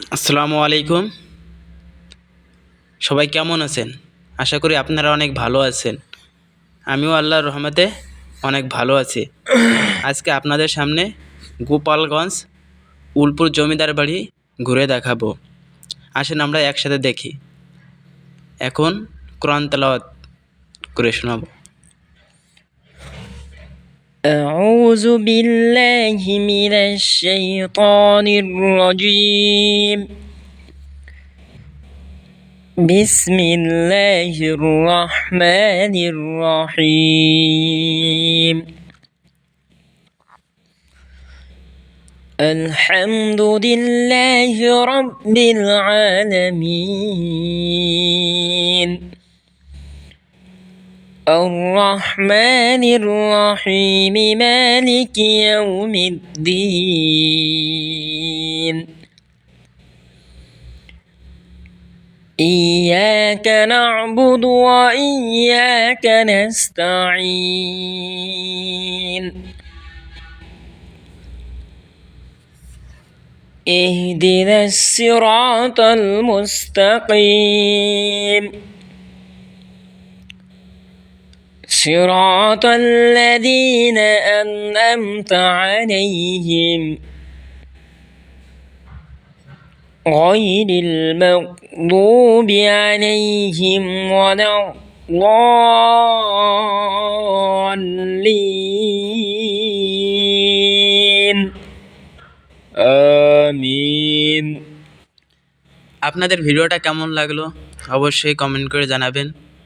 আসসালামু আলাইকুম। সবাই কেমন আছেন? আশা করি আপনারা অনেক ভালো আছেন। আমিও আল্লাহর রহমতে অনেক ভালো আছি। আজকে আপনাদের সামনে গোপালগঞ্জ উলপুর জমিদার বাড়ি ঘুরে দেখাবো। আসেন আমরা একসাথে দেখি। এখন কোরআন তেলাওয়াত করে শোনাবো। أعوذ بالله من الشيطان الرجيم بسم الله الرحمن الرحيم الحمد لله رب العالمين الرحمن الرحيم مالك يوم الدين إياك نعبد وإياك نستعين اهدنا الصراط المستقيم صراط الذين أنعمت عليهم غير المغضوب عليهم ولا الضالين آمين। আপনাদের ভিডিওটা কেমন লাগলো অবশ্যই কমেন্ট করে জানাবেন।